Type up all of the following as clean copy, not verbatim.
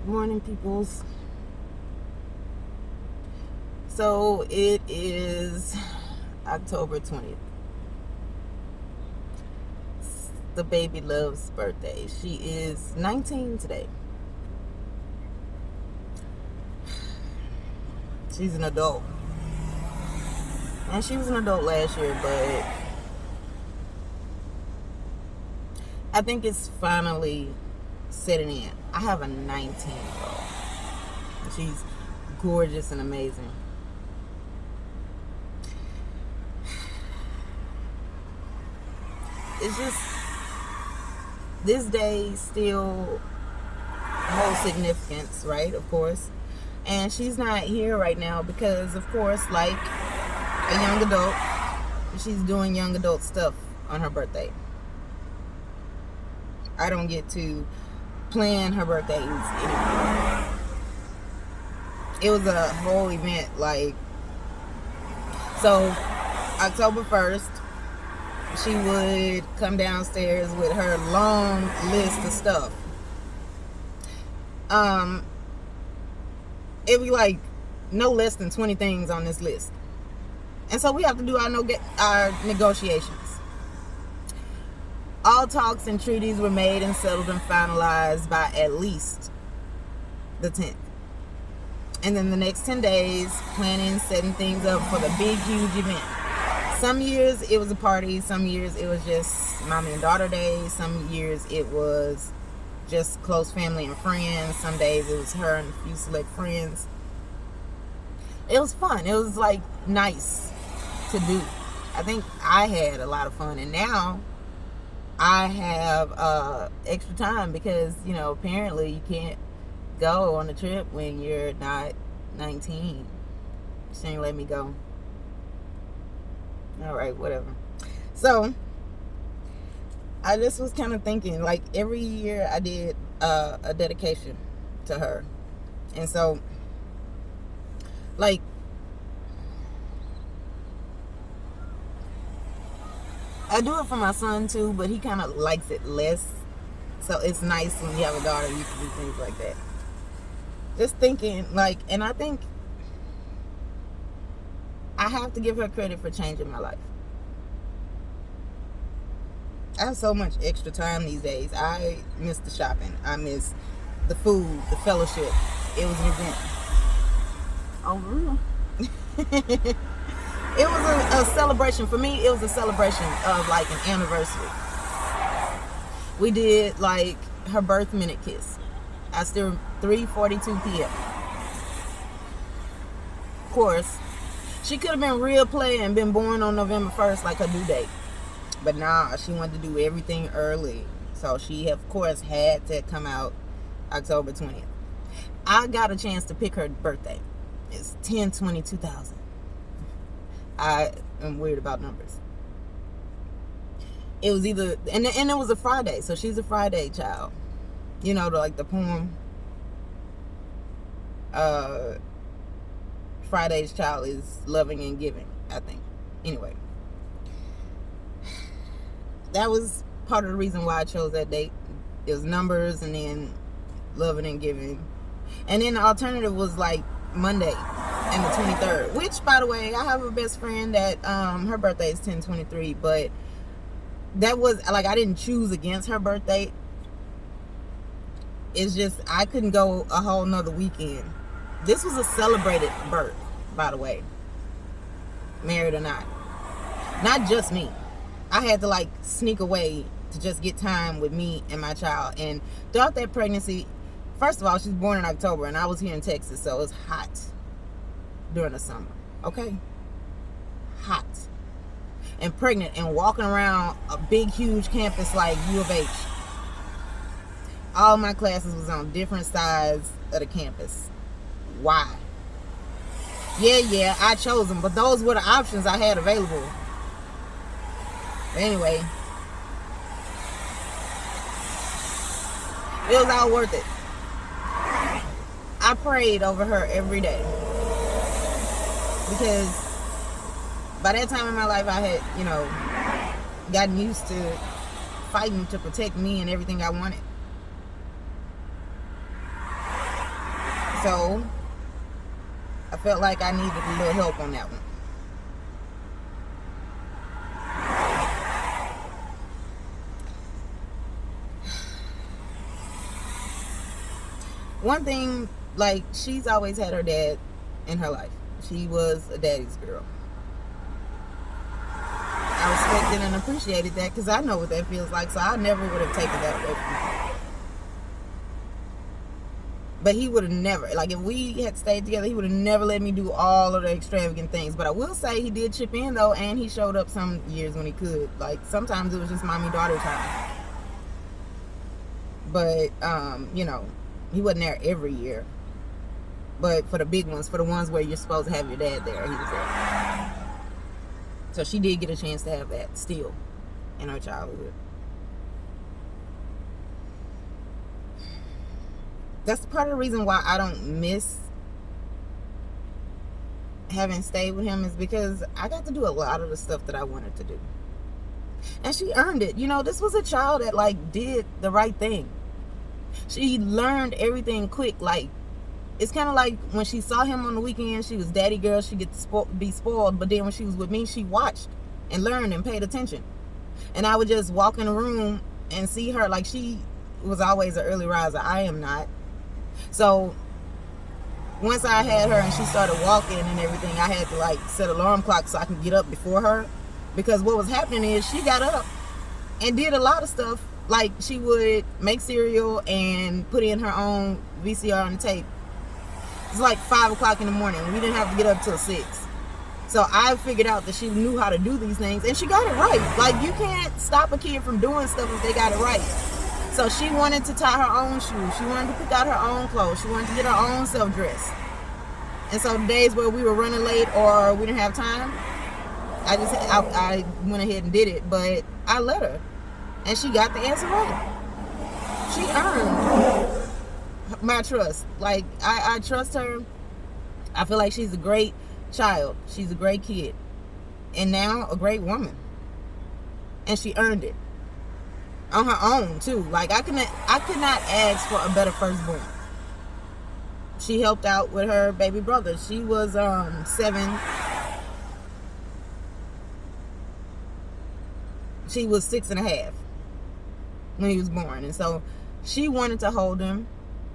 Morning, peoples. So it is October 20th. The baby love's birthday. She is 19 today. She's an adult. And she was an adult last year, but I think it's finally setting in. I have a 19-year-old. She's gorgeous and amazing. It's just, this day still holds significance, right? Of course. And she's not here right now because, of course, like a young adult, she's doing young adult stuff on her birthday. I don't get to plan her birthdays anymore. It was a whole event, so October 1st, she would come downstairs with her long list of stuff. It'd be like no less than 20 things on this list. And so we have to do our negotiations. All talks and treaties were made and settled and finalized by at least the 10th. And then the next 10 days, planning, setting things up for the big, huge event. Some years it was a party. Some years it was just mommy and daughter day. Some years it was just close family and friends. Some days it was her and a few select friends. It was fun. It was nice to do. I think I had a lot of fun. And now I have extra time because, apparently you can't go on a trip when you're not 19. She ain't let me go. All right, whatever. So I just was kind of thinking, every year I did a dedication to her. And so, I do it for my son too, but he kind of likes it less. So it's nice when you have a daughter, you can do things like that. Just thinking, and I think I have to give her credit for changing my life. I have so much extra time these days. I miss the shopping. I miss the food, the fellowship. It was an event. Oh, real? It was a celebration. For me, it was a celebration of an anniversary. We did her birth minute kiss. I still 3:42 p.m. Of course, she could have been real play and been born on November 1st like her due date. But nah, she wanted to do everything early. So she, of course, had to come out October 20th. I got a chance to pick her birthday. It's 10/20/2000. I am weird about numbers. It was either, and it was a Friday, so she's a Friday child. The poem, Friday's child is loving and giving, I think. Anyway, that was part of the reason why I chose that date. It was numbers and then loving and giving. And then the alternative was Monday and the 23rd, which, by the way, I have a best friend that her birthday is 10/23, but that was I didn't choose against her birthday. It's just I couldn't go a whole nother weekend. This was a celebrated birth, by the way, married or not. Not just me. I had to sneak away to just get time with me and my child. And throughout that pregnancy, first of all, she's born in October and I was here in Texas, so it's hot during the summer. Okay? Hot. And pregnant and walking around a big, huge campus like U of H. All my classes was on different sides of the campus. Why? Yeah, I chose them, but those were the options I had available. But anyway, it was all worth it. I prayed over her every day because by that time in my life I had, gotten used to fighting to protect me and everything I wanted. So I felt like I needed a little help on that one. One thing, like, she's always had her dad in her life. She was a daddy's girl. I respected and appreciated that because I know what that feels like, so I never would have taken that away from her. But he would have never, like, if we had stayed together, he would have never let me do all of the extravagant things. But I will say he did chip in, though, and he showed up some years when he could. Like, sometimes it was just mommy-daughter time. But, you know, he wasn't there every year. But for the big ones, for the ones where you're supposed to have your dad there, he was there. So she did get a chance to have that still in her childhood. That's part of the reason why I don't miss having stayed with him, is because I got to do a lot of the stuff that I wanted to do. And she earned it. You know, this was a child that, like, did the right thing. She learned everything quick. Like, it's kind of like when she saw him on the weekend, she was daddy girl, she get to be spoiled. But then when she was with me, she watched and learned and paid attention. And I would just walk in the room and see her. Like, she was always an early riser. I am not. So once I had her and she started walking and everything, I had to, like, set alarm clock so I can get up before her. Because what was happening is she got up and did a lot of stuff. Like, she would make cereal and put in her own VCR on the tape. It's like 5 o'clock in the morning. We didn't have to get up till 6. So I figured out that she knew how to do these things, and she got it right. Like, you can't stop a kid from doing stuff if they got it right. So she wanted to tie her own shoes. She wanted to pick out her own clothes. She wanted to get her own self dressed. And so the days where we were running late or we didn't have time, I went ahead and did it. But I let her, and she got the answer right. She earned my trust. Like, I trust her. I feel like she's a great child. She's a great kid, and now a great woman. And she earned it on her own too. Like, I could not ask for a better firstborn. She helped out with her baby brother. She was 7. She was 6.5 when he was born, and so she wanted to hold him.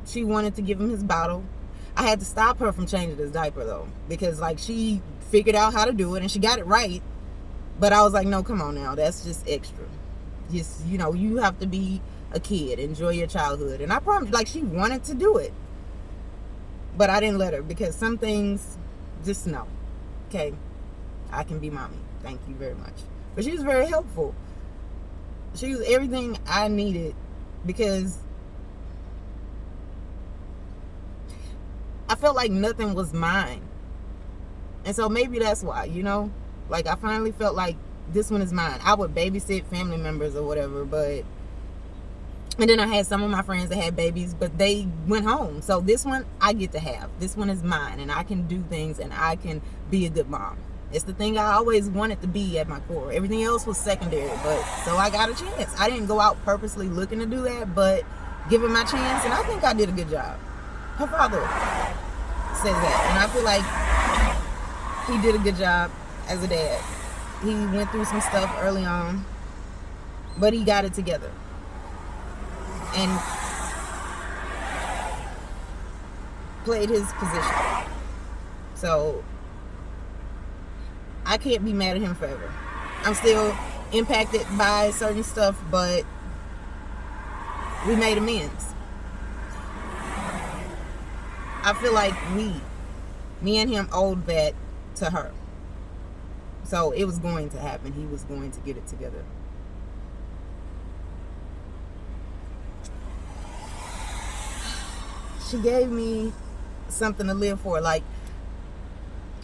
She wanted to give him his bottle. I had to stop her from changing his diaper, though, because, like, she figured out how to do it and she got it right. But I was like, no, come on now, that's just extra. Just, you know, you have to be a kid, enjoy your childhood. And I promise, like, she wanted to do it, but I didn't let her, because some things, just no. Okay, I can be mommy, thank you very much. But she was very helpful. She was everything I needed, because I felt like nothing was mine. And so maybe that's why, you know, like, I finally felt like this one is mine. I would babysit family members or whatever, and then I had some of my friends that had babies, but they went home. So this one I get to have. This one is mine, and I can do things, and I can be a good mom. It's the thing I always wanted to be at my core. Everything else was secondary, but so I got a chance. I didn't go out purposely looking to do that, but given my chance, and I think I did a good job. Her father says that, and I feel like he did a good job as a dad. He went through some stuff early on, but he got it together. And played his position. So I can't be mad at him forever. I'm still impacted by certain stuff, but we made amends. I feel like me and him owed that to her. So it was going to happen. He was going to get it together. She gave me something to live for. Like,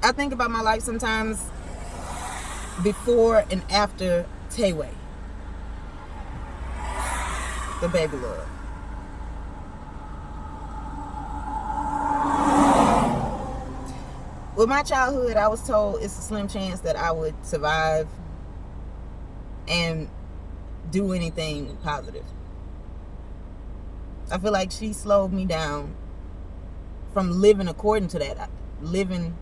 I think about my life sometimes before and after Tayway, the baby love. With my childhood, I was told it's a slim chance that I would survive and do anything positive. I feel like she slowed me down from living according to that, living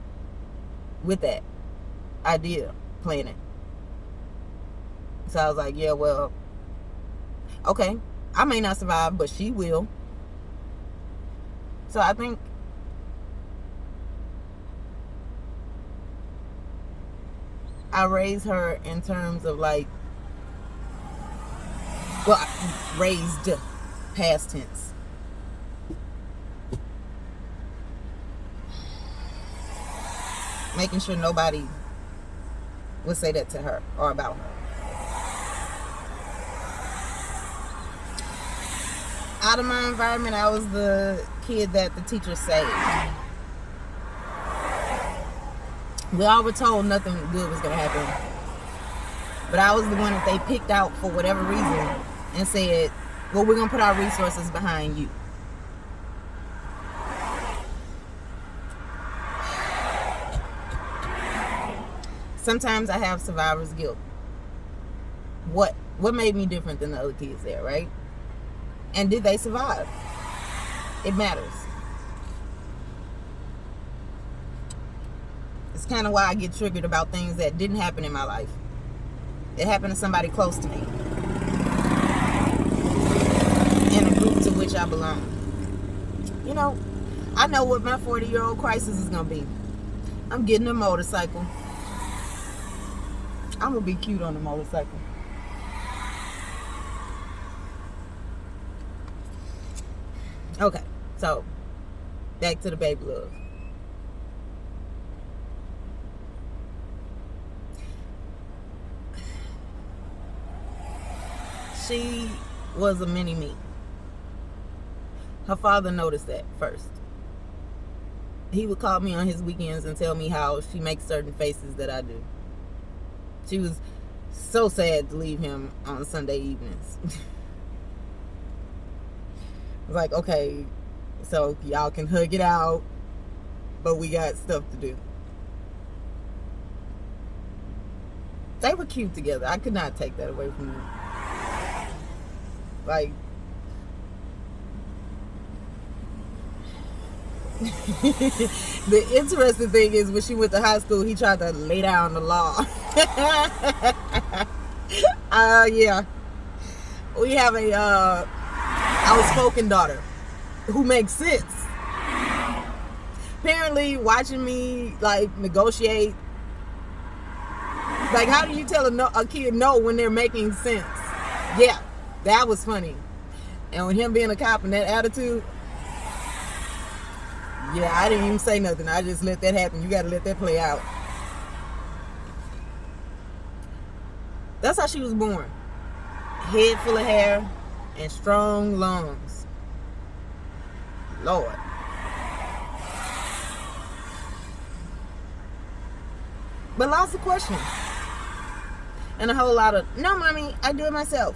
with that idea, planning. So I was like, yeah, well, okay, I may not survive, but she will. So I think I raised her in terms of like, well, raised, past tense. Making sure nobody would say that to her or about her. Out of my environment, I was the kid that the teacher saved. We all were told nothing good was going to happen. But I was the one that they picked out for whatever reason and said, well, we're going to put our resources behind you. Sometimes I have survivor's guilt. What made me different than the other kids there, right? And did they survive? It matters. It's kind of why I get triggered about things that didn't happen in my life. It happened to somebody close to me, in a group to which I belong. You know, I know what my 40-year-old crisis is going to be. I'm getting a motorcycle. I'm going to be cute on the motorcycle. Okay, so back to the baby love. She was a mini me. Her father noticed that first. He would call me on his weekends and tell me how she makes certain faces that I do. She was so sad to leave him on Sunday evenings. I was like, okay, so y'all can hug it out, but we got stuff to do. They were cute together. I could not take that away from them. Like, the interesting thing is when she went to high school, he tried to lay down the law. Yeah. We have a outspoken daughter who makes sense. Apparently, watching me like negotiate, like, how do you tell a kid no when they're making sense? Yeah, that was funny. And with him being a cop and that attitude, yeah, I didn't even say nothing. I just let that happen. You got to let that play out. That's how she was born. Head full of hair and strong lungs. Lord. But lots of questions. And a whole lot of, no, mommy, I do it myself.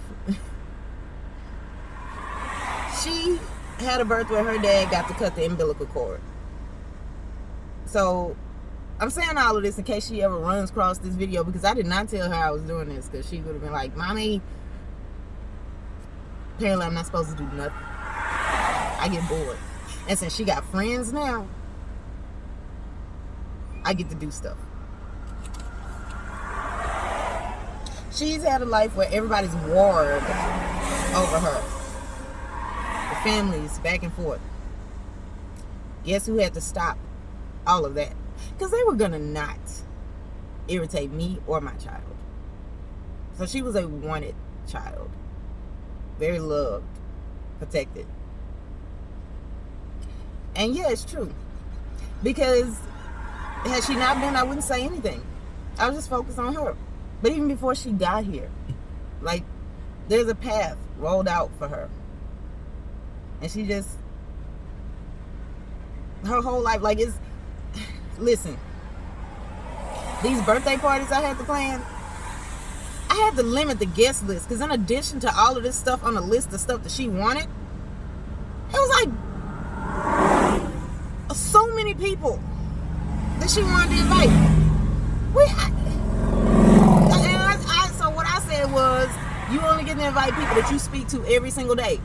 She had a birth where her dad got to cut the umbilical cord. So I'm saying all of this in case she ever runs across this video, because I did not tell her I was doing this, because she would have been like, mommy, apparently I'm not supposed to do nothing. I get bored. And since she got friends now, I get to do stuff. She's had a life where everybody's warred over her. The families back and forth. Guess who had to stop all of that? Because they were going to not irritate me or my child. So she was a wanted child. Very loved. Protected. And yeah, it's true. Because had she not been, I wouldn't say anything. I was just focused on her. But even before she got here, like, there's a path rolled out for her. And she just, her whole life, like, it's, listen, these birthday parties I had to plan, I had to limit the guest list, because in addition to all of this stuff on the list of stuff that she wanted, it was like so many people that she wanted to invite. So what I said was, you only get to invite people that you speak to every single day.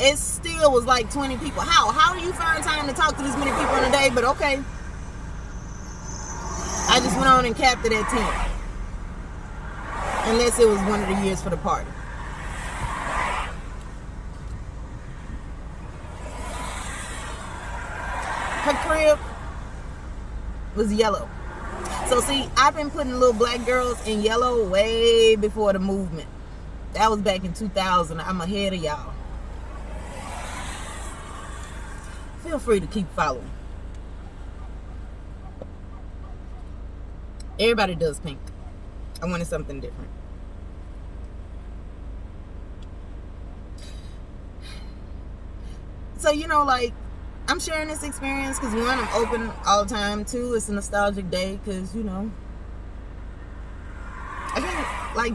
it still was like 20 people. How do you find time to talk to this many people in a day? But okay, I just went on and capped it at 10, unless it was one of the years for the party. Her crib was yellow. So see, I've been putting little black girls in yellow way before the movement. That was back in 2000. I'm ahead of y'all. Feel free to keep following. Everybody does pink. I wanted something different. So, like, I'm sharing this experience because, one, I'm open all the time. Two, it's a nostalgic day because, I think, like,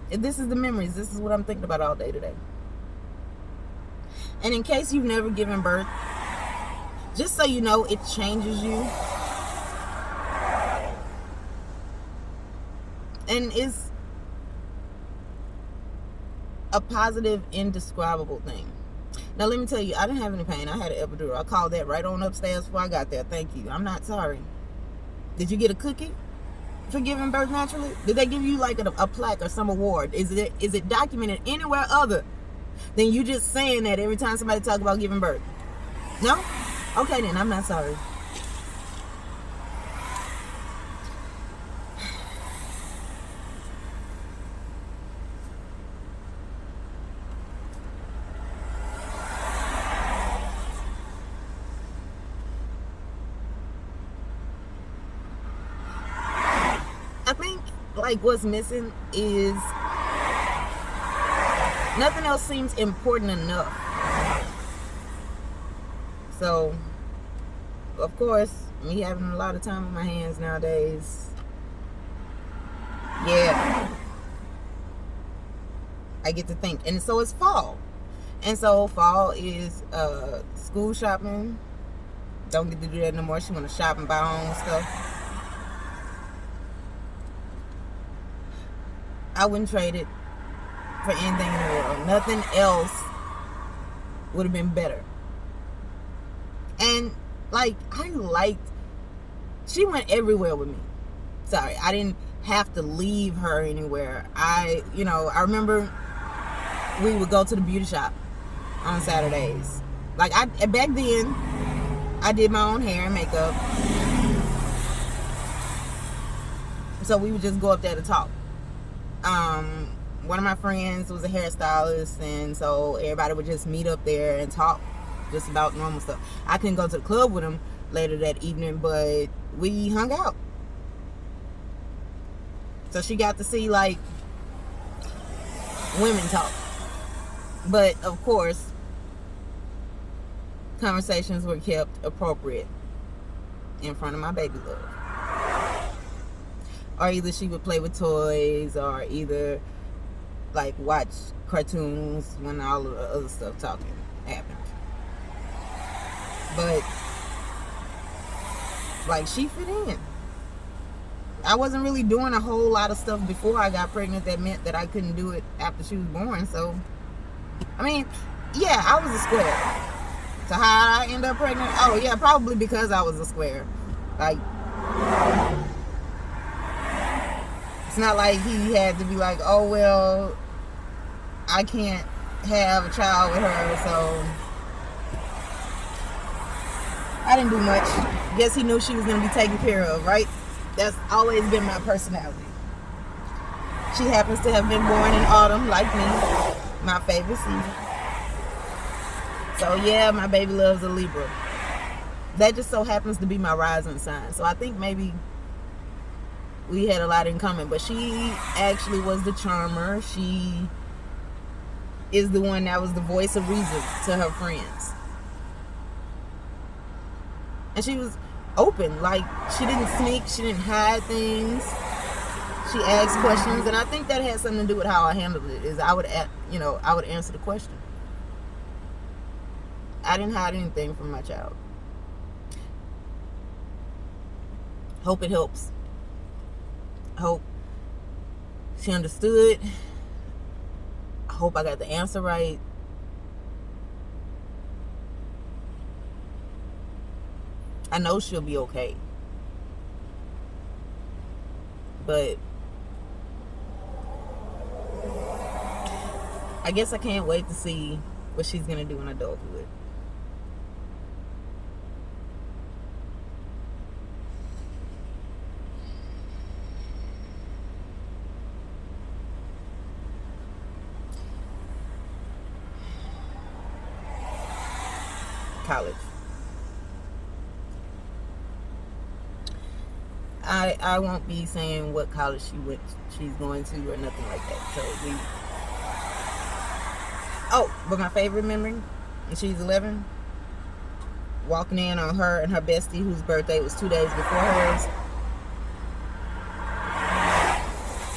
this is the memories. This is what I'm thinking about all day today. And in case you've never given birth, just so you know, it changes you. And it's a positive, indescribable thing. Now, let me tell you, I didn't have any pain. I had an epidural. I called that right on upstairs before I got there. Thank you. I'm not sorry. Did you get a cookie for giving birth naturally? Did they give you like a plaque or some award? Is it documented anywhere other than you just saying that every time somebody talk about giving birth? No? Okay, then. I'm not sorry. I think, like, what's missing is nothing else seems important enough. So, of course, me having a lot of time on my hands nowadays, yeah, I get to think. And so it's fall. And so fall is school shopping. Don't get to do that no more. She want to shop and buy her own stuff. I wouldn't trade it for anything in the world. Nothing else would have been better. And, like, she went everywhere with me. Sorry, I didn't have to leave her anywhere. I remember we would go to the beauty shop on Saturdays. Like, back then, I did my own hair and makeup. So we would just go up there to talk. One of my friends was a hairstylist, and so everybody would just meet up there and talk just about normal stuff. I couldn't go to the club with them later that evening, but we hung out. So she got to see, like, women talk. But, of course, conversations were kept appropriate in front of my baby love. Or either she would play with toys, or either, like, watch cartoons when all of the other stuff talking happened. But, like, she fit in. I wasn't really doing a whole lot of stuff before I got pregnant that meant that I couldn't do it after she was born. So, I mean, yeah, I was a square. So how did I end up pregnant? Oh, yeah, probably because I was a square. Like, it's not like he had to be like, oh, well, I can't have a child with her, so I didn't do much. Guess he knew she was going to be taken care of, right? That's always been my personality. She happens to have been born in autumn, like me, my favorite season. So, yeah, my baby loves a Libra. That just so happens to be my rising sign. So I think maybe we had a lot in common. But she actually was the charmer. She is the one that was the voice of reason to her friends. And she was open. Like, she didn't sneak. She didn't hide things. She asked questions. And I think that had something to do with how I handled it. Is I would answer the question. I didn't hide anything from my child. Hope it helps. Hope she understood. I hope I got the answer right. I know she'll be okay. But I guess I can't wait to see what she's going to do in adulthood. College. I won't be saying what college she's going to or nothing like that. But my favorite memory, when she's 11, walking in on her and her bestie, whose birthday was 2 days before hers,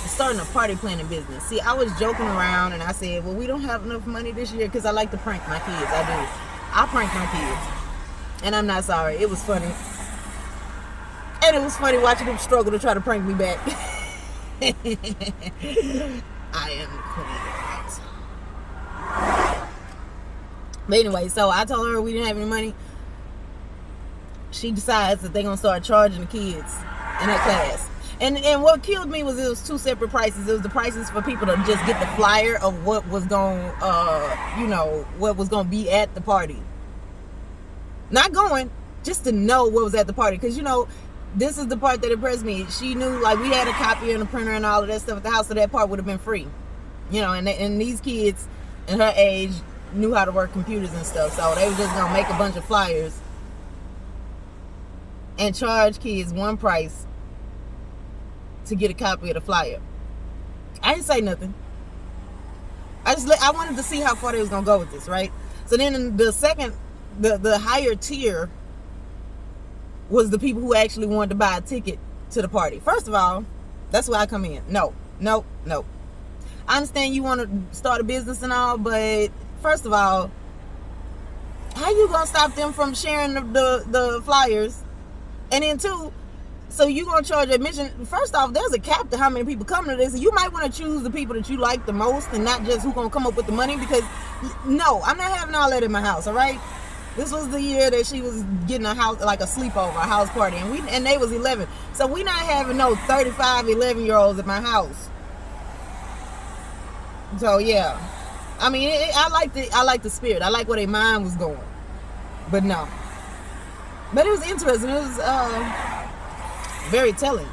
starting a party planning business. See, I was joking around and I said, well, we don't have enough money this year because I like to prank my kids. I do. I prank my kids. And I'm not sorry. It was funny. And it was funny watching them struggle to try to prank me back. I am the queen. But anyway, so I told her we didn't have any money. She decides that they're going to start charging the kids in her class. And what killed me was it was two separate prices. It was the prices for people to just get the flyer of what was going, what was going to be at the party. Not going, just to know what was at the party. Because, this is the part that impressed me. She knew, like, we had a copier and a printer and all of that stuff at the house, so that part would have been free. And these kids in her age knew how to work computers and stuff, so they were just going to make a bunch of flyers and charge kids one price to get a copy of the flyer. I didn't say nothing. I wanted to see how far they was going to go with this, right? So then the second, the higher tier was the people who actually wanted to buy a ticket to the party. First of all, that's where I come in. No. I understand you want to start a business and all, but first of all, how you gonna stop them from sharing the flyers? And then two, so you gonna charge admission? First off, there's a cap to how many people come to this. You might want to choose the people that you like the most and not just who gonna come up with the money, because no, I'm not having all that in my house, all right? This was the year that she was getting a house, like a sleepover, a house party, and they was 11. So we not having no 35, 11-year-olds at my house. So yeah, I mean, I like the spirit. I like where their mind was going, but no. But it was interesting. It was very telling.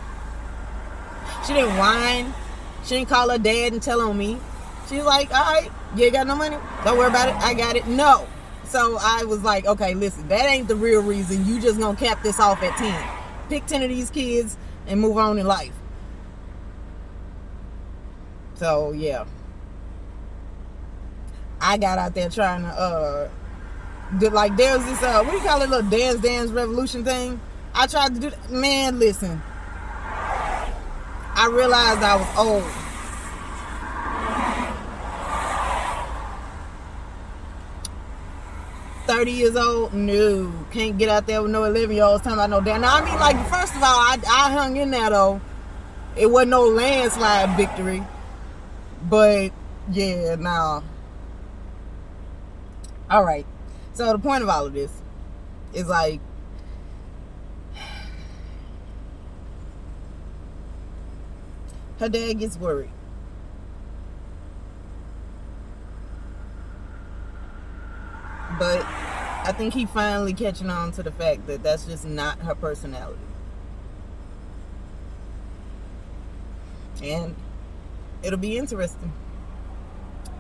She didn't whine. She didn't call her dad and tell on me. She was like, all right, you ain't got no money? Don't worry about it. I got it. No. So I was like, okay, listen, that ain't the real reason. You just gonna cap this off at 10. Pick 10 of these kids and move on in life. So yeah, I got out there trying to there's this what do you call it, little dance revolution thing. I tried to do that. Man, listen, I realized I was old. $30 years old, no, can't get out there with no 11-year-olds talking about no damn. Now, I mean, like, first of all, I hung in there though. It wasn't no landslide victory, but yeah, nah. All right. So the point of all of this is, like, her dad gets worried. But I think he finally catching on to the fact that that's just not her personality. And it'll be interesting.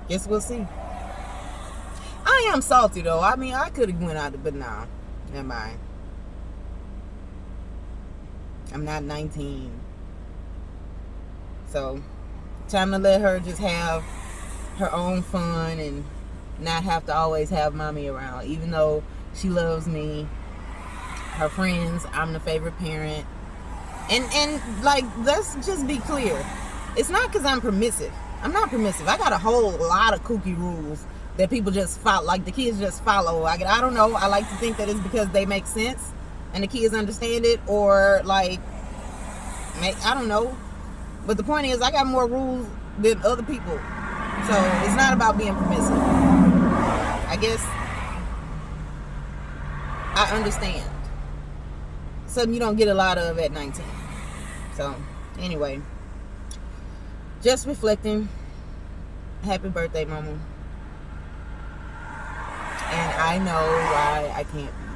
Guess we'll see. I am salty though. I mean, I could have went out, but nah, never mind. I'm not 19. So, time to let her just have her own fun and not have to always have mommy around. Even though she loves me, her friends, I'm the favorite parent. And like, let's just be clear. It's not because I'm permissive. I'm not permissive. I got a whole lot of kooky rules that people just follow, like the kids just follow. I don't know. I like to think that it's because they make sense and the kids understand it, or like, I don't know. But the point is, I got more rules than other people. So it's not about being permissive. I guess I understand. something you don't get a lot of at 19. So anyway, just reflecting. Happy birthday, mama. And I know why I can't be